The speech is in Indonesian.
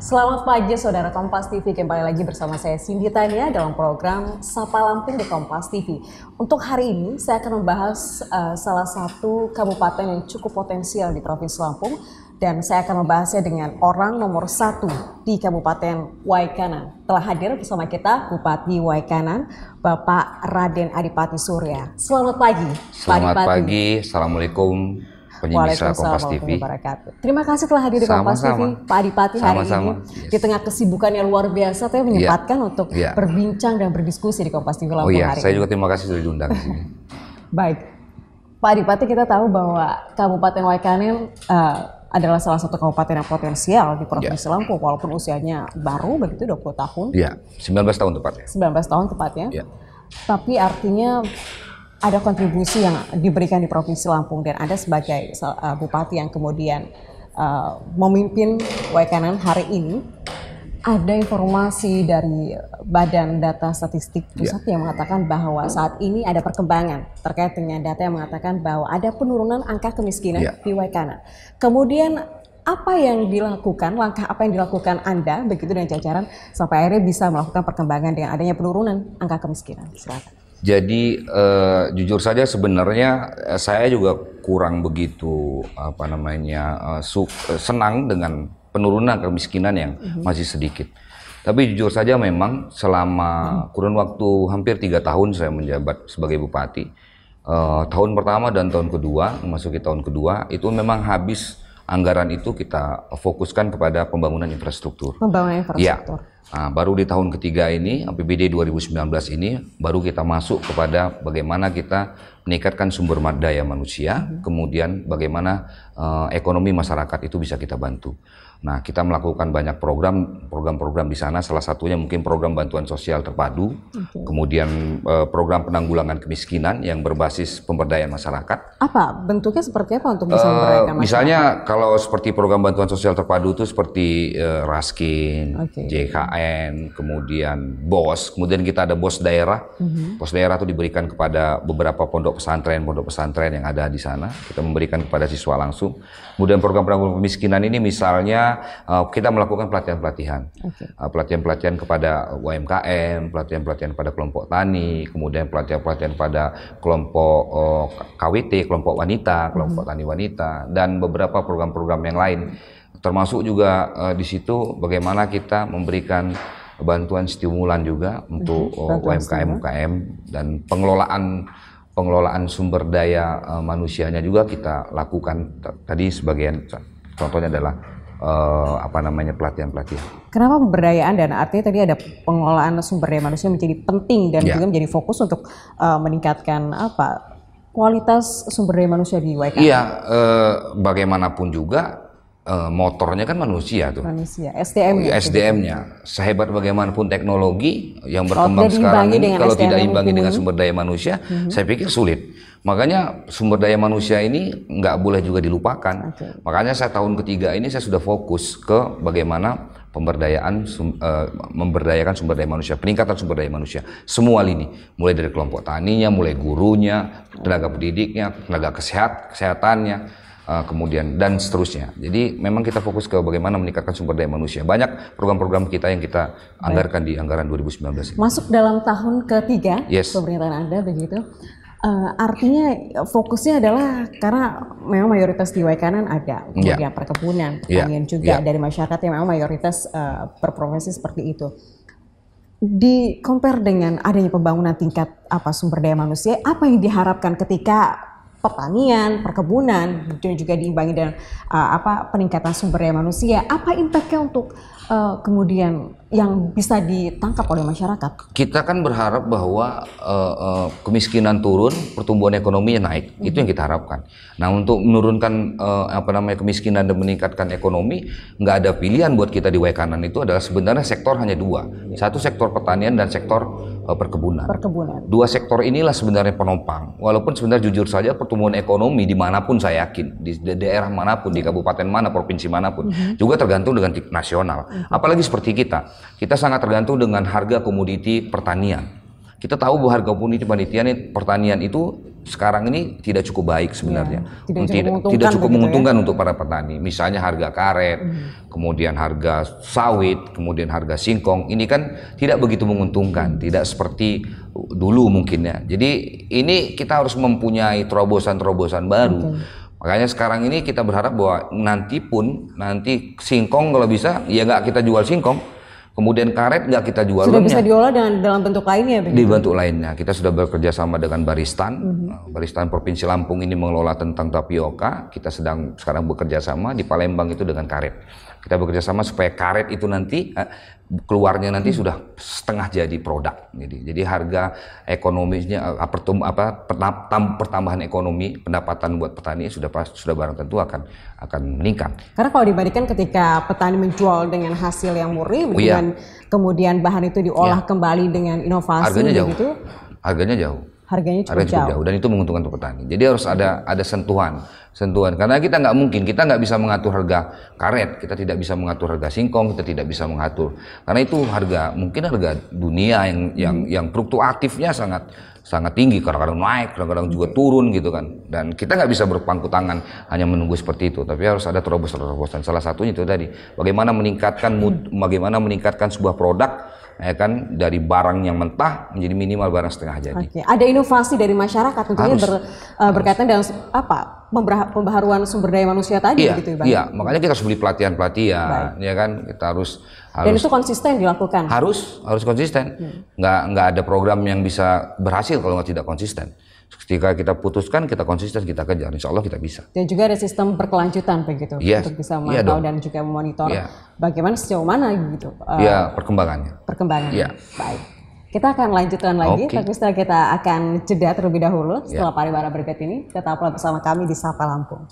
Selamat pagi saudara Kompas TV, kembali lagi bersama saya Cindy Tania dalam program Sapa Lampung di Kompas TV. Untuk hari ini saya akan membahas salah satu kabupaten yang cukup potensial di Provinsi Lampung, dan saya akan membahasnya dengan orang nomor 1 di Kabupaten Waikanan. Telah hadir bersama kita Bupati Waikanan, Bapak Raden Adipati Surya. Selamat pagi. Selamat pagi, Assalamualaikum. Pemirsa Kompas TV. Terima kasih telah hadir di Kompas TV, Pak Adipati hari ini. Di tengah kesibukan yang luar biasa, saya menyempatkan untuk berbincang dan berdiskusi di Kompas TV Lampung hari ini. Saya juga terima kasih sudah diundang di sini. Baik, Pak Adipati, kita tahu bahwa Kabupaten Waikanan adalah salah satu kabupaten yang potensial di Provinsi Lampung, walaupun usianya baru begitu 20 tahun. Iya, 19 tahun tepatnya. 19 tahun tepatnya. Tapi artinya ada kontribusi yang diberikan di Provinsi Lampung, dan Anda sebagai bupati yang kemudian memimpin Waikanan hari ini. Ada informasi dari Badan Data Statistik Pusat yang mengatakan bahwa saat ini ada perkembangan terkait dengan data yang mengatakan bahwa ada penurunan angka kemiskinan di Waikanan. Kemudian apa yang dilakukan, langkah apa yang dilakukan Anda begitu dengan jajaran sampai akhirnya bisa melakukan perkembangan dengan adanya penurunan angka kemiskinan? Silakan. Jadi jujur saja sebenarnya saya juga kurang begitu senang dengan penurunan kemiskinan yang masih sedikit. Tapi jujur saja memang selama kurun waktu hampir 3 tahun saya menjabat sebagai bupati, tahun pertama dan tahun kedua, memasuki tahun kedua itu memang habis anggaran itu kita fokuskan kepada pembangunan infrastruktur. Pembangunan infrastruktur. Nah, baru di tahun ketiga ini, APBD 2019 ini, baru kita masuk kepada bagaimana kita meningkatkan sumber daya manusia, kemudian bagaimana ekonomi masyarakat itu bisa kita bantu. Nah, kita melakukan banyak program di sana, salah satunya mungkin program bantuan sosial terpadu, kemudian program penanggulangan kemiskinan yang berbasis pemberdayaan masyarakat. Apa bentuknya, seperti apa untuk bisa memberdayakan masyarakat? Misalnya kalau seperti program bantuan sosial terpadu itu seperti Raskin, JKN, kemudian BOS, kemudian kita ada BOS daerah. BOS daerah itu diberikan kepada beberapa pondok pesantren yang ada di sana. Kita memberikan kepada siswa langsung. Kemudian program penanggulangan kemiskinan ini misalnya kita melakukan pelatihan-pelatihan. Pelatihan-pelatihan kepada UMKM, pelatihan-pelatihan pada kelompok tani, kemudian pelatihan-pelatihan pada kelompok KWT, kelompok wanita, kelompok tani wanita, dan beberapa program-program yang lain. Termasuk juga di situ bagaimana kita memberikan bantuan stimulan juga untuk UMKM dan pengelolaan sumber daya manusianya juga kita lakukan. Tadi sebagian contohnya adalah pelatihan-pelatihan. Kenapa pemberdayaan, dan artinya tadi ada pengelolaan sumber daya manusia menjadi penting dan juga menjadi fokus untuk meningkatkan kualitas sumber daya manusia di Waikanan? Iya, bagaimanapun juga motornya kan manusia tuh. SDM-nya. Sehebat bagaimanapun teknologi yang berkembang sekarang ini, kalau tidak imbangi dengan sumber daya manusia, saya pikir sulit. Makanya sumber daya manusia ini nggak boleh juga dilupakan. Makanya saya tahun ketiga ini saya sudah fokus ke bagaimana memberdayakan sumber daya manusia, peningkatan sumber daya manusia, semua lini, mulai dari kelompok taninya, mulai gurunya, tenaga pendidiknya, tenaga kesehatannya, kemudian dan seterusnya. Jadi memang kita fokus ke bagaimana meningkatkan sumber daya manusia. Banyak program-program kita yang kita anggarkan di anggaran 2019 ini. Masuk dalam tahun ketiga pemerintahan Anda begitu. Artinya fokusnya adalah karena memang mayoritas di Waikanan ada, kemudian perkebunan, pertanian juga dari masyarakat yang memang mayoritas berprofesi seperti itu. Di compare dengan adanya pembangunan tingkat sumber daya manusia, apa yang diharapkan ketika pertanian, perkebunan, dan juga diimbangi dengan peningkatan sumber daya manusia? Apa impactnya untuk kemudian yang bisa ditangkap oleh masyarakat? Kita kan berharap bahwa kemiskinan turun, pertumbuhan ekonominya naik. Itu yang kita harapkan. Nah, untuk menurunkan kemiskinan dan meningkatkan ekonomi, nggak ada pilihan buat kita di Waikanan. Itu adalah sebenarnya sektor hanya dua. Satu sektor pertanian dan sektor perkebunan. Dua sektor inilah sebenarnya penopang. Walaupun sebenarnya jujur saja pertumbuhan ekonomi dimanapun saya yakin, di daerah manapun, di kabupaten mana, provinsi manapun, juga tergantung dengan nasional. Apalagi seperti kita sangat tergantung dengan harga komoditi pertanian. Kita tahu bahwa harga komoditi pertanian itu sekarang ini tidak cukup baik sebenarnya. Tidak cukup menguntungkan untuk para petani. Misalnya harga karet, kemudian harga sawit, kemudian harga singkong. Ini kan tidak begitu menguntungkan, tidak seperti dulu mungkin ya. Jadi ini kita harus mempunyai terobosan-terobosan baru. Makanya sekarang ini kita berharap bahwa nanti singkong kalau bisa ya nggak kita jual singkong. Kemudian karet nggak kita jual. Sudah bisa diolah dalam bentuk lainnya? Begitu? Di bentuk lainnya. Kita sudah bekerja sama dengan Baristan. Baristan Provinsi Lampung ini mengelola tentang tapioka. Kita sekarang bekerja sama di Palembang itu dengan karet. Kita bekerja sama supaya karet itu nanti keluarnya nanti sudah setengah jadi produk. Jadi harga ekonominya pertambahan ekonomi pendapatan buat petani sudah barang tentu akan meningkat. Karena kalau dibandingkan ketika petani menjual dengan hasil yang murni, kemudian bahan itu diolah kembali dengan inovasi, harganya jauh. Harganya cukup jauh dan itu menguntungkan untuk petani. Jadi harus ada sentuhan karena kita nggak bisa mengatur harga karet, kita tidak bisa mengatur harga singkong, kita tidak bisa mengatur karena itu mungkin harga dunia yang fluktuatifnya sangat tinggi, kadang-kadang naik, kadang-kadang juga turun gitu kan, dan kita nggak bisa berpangku tangan hanya menunggu seperti itu, tapi harus ada terobosan. Salah satunya itu tadi bagaimana meningkatkan sebuah produk dari barang yang mentah menjadi minimal barang setengah jadi. Ada inovasi dari masyarakat tentunya berkaitan dengan pembaharuan sumber daya manusia tadi, begitu ya Bang? Iya, makanya kita harus beli pelatihan, ya kan, kita harus. Dan itu konsisten dilakukan? Harus konsisten. Nggak ada program yang bisa berhasil kalau tidak konsisten. Ketika kita putuskan, kita konsisten, kita kejar, insya Allah kita bisa. Dan juga ada sistem berkelanjutan begitu, untuk bisa memantau dan juga memonitor bagaimana sejauh mana gitu. Perkembangannya. Baik. Kita akan lanjutkan lagi, tapi setelah kita akan jeda terlebih dahulu setelah pariwara berikut ini. Tetaplah bersama kami di Sapa Lampung.